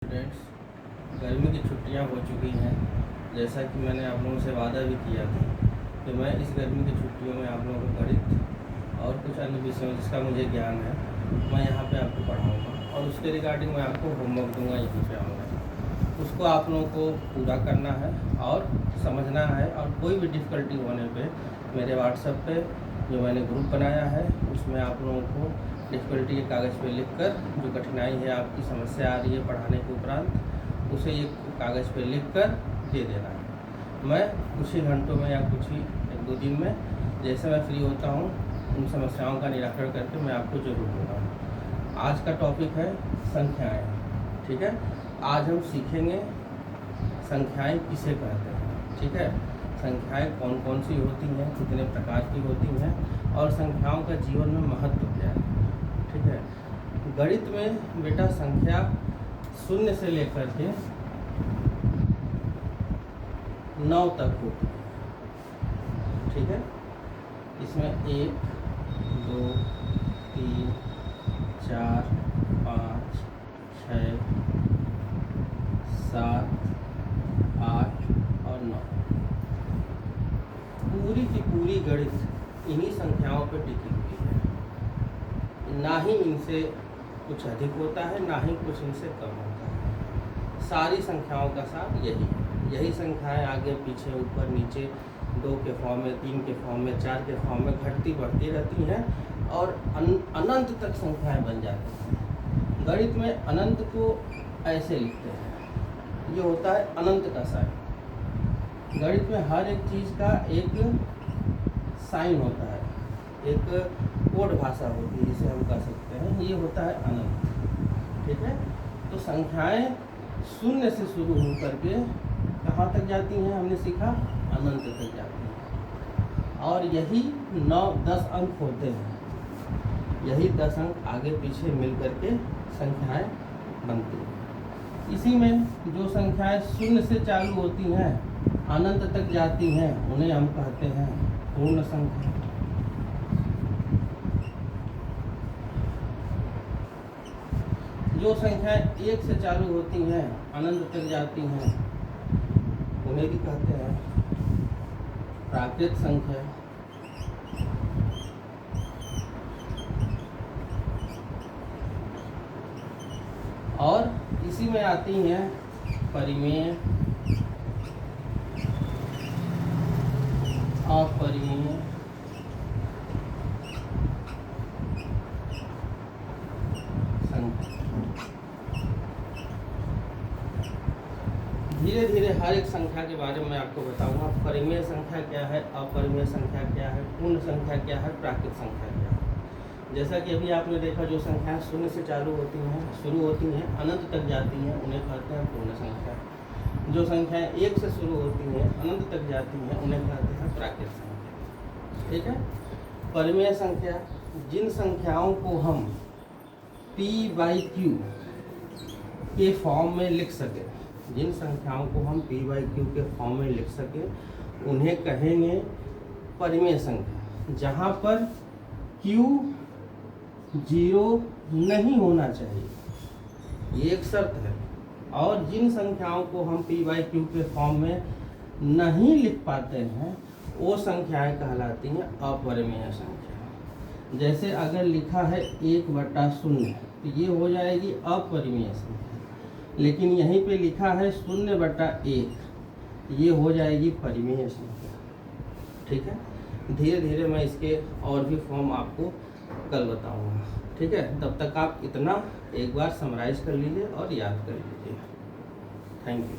Students, गर्मी की छुट्टियां हो चुकी हैं। जैसा कि मैंने आप लोगों से वादा भी किया था कि मैं इस गर्मी की छुट्टियों में आप लोगों को गणित और कुछ अन्य विषयों जिसका मुझे ज्ञान है मैं यहाँ पे आपको पढ़ाऊँगा और उसके रिगार्डिंग मैं आपको होमवर्क दूँगा। यहीं पे आऊँगा, उसको आप लोगों को पूरा करना है और समझना है। और कोई भी डिफ़िकल्टी होने पे मेरे व्हाट्सएप पे जो मैंने ग्रुप बनाया है उसमें आप लोगों को डिफ़िकल्टी के कागज़ पे लिखकर जो कठिनाई है, आपकी समस्या आ रही है पढ़ाने के उपरांत, उसे एक कागज़ पे लिखकर दे देना है। मैं कुछ ही घंटों में या कुछ ही 1-2 दिन में जैसे मैं फ्री होता हूँ उन समस्याओं का निराकरण करके मैं आपको ज़रूर दूँगा। आज का टॉपिक है संख्याएँ। ठीक है, आज हम सीखेंगे संख्याएँ किसे कहते हैं। ठीक है, संख्याएँ कौन कौन सी होती हैं, कितने प्रकार की होती हैं और संख्याओं का जीवन में महत्व क्या है। ठीक है, गणित में बेटा संख्या 0 से लेकर के 9 तक होती है। ठीक है, इसमें 1, 2, 3, 4, 5, 6, 7, 8 और 9। पूरी की पूरी गणित इन्हीं संख्याओं पर टिकी हुई है। ना ही इनसे कुछ अधिक होता है, ना ही कुछ इनसे कम होता है। सारी संख्याओं का सार यही है। यही संख्याएं आगे पीछे ऊपर नीचे 2 के फॉर्म में, 3 के फॉर्म में, 4 के फॉर्म में घटती बढ़ती रहती हैं और अनंत तक संख्याएं बन जाती हैं। गणित में अनंत को ऐसे लिखते हैं, ये होता है अनंत का साइन। गणित में हर एक चीज़ का एक साइन होता है, एक कोड भाषा होती है जिसे हम कह सकते हैं, ये होता है अनंत। ठीक है, तो संख्याएं 0 से शुरू हो करके कहाँ तक जाती हैं हमने सीखा, अनंत तक जाती हैं। और यही 9-10 अंक होते हैं, यही 10 अंक आगे पीछे मिल करके संख्याएं बनती हैं। इसी में जो संख्याएं 0 से चालू होती हैं अनंत तक जाती हैं उन्हें हम कहते हैं पूर्ण संख्या। जो संख्याएं 1 से चालू होती हैं अनंत तक जाती हैं उन्हें भी कहते हैं प्राकृत संख्या। और इसी में आती हैं परिमेय, अपरिमेय, संख्या। धीरे धीरे हर एक संख्या के बारे में आपको बताऊंगा। परिमेय संख्या क्या है, अपरिमेय संख्या क्या है, पूर्ण संख्या क्या है, प्राकृत संख्या क्या है। जैसा कि अभी आपने देखा, जो संख्याएं 0 से चालू होती हैं, शुरू होती हैं, अनंत तक जाती हैं, उन्हें कहते हैं पूर्ण संख्या। जो संख्याएं 1 से शुरू होती हैं, अनंत तक जाती हैं, उन्हें कहते हैं प्राकृत संख्या। ठीक है, परिमेय संख्या जिन संख्याओं को हम p/q के फॉर्म में लिख सके, जिन संख्याओं को हम p/q के फॉर्म में लिख सके उन्हें कहेंगे परिमेय संख्या, जहाँ पर q 0 नहीं होना चाहिए, ये एक शर्त है। और जिन संख्याओं को हम p/q के फॉर्म में नहीं लिख पाते हैं वो संख्याएं कहलाती हैं अपरिमेय संख्या। जैसे अगर लिखा है 1/0 तो ये हो जाएगी अपरिमेय संख्या, लेकिन यहीं पे लिखा है 0/1 ये हो जाएगी परिमेय संख्या। ठीक है, धीरे धीरे मैं इसके और भी फॉर्म आपको कल बताऊंगा। ठीक है, तब तक आप इतना एक बार समराइज कर लीजिए और याद कर लीजिए। Thank you.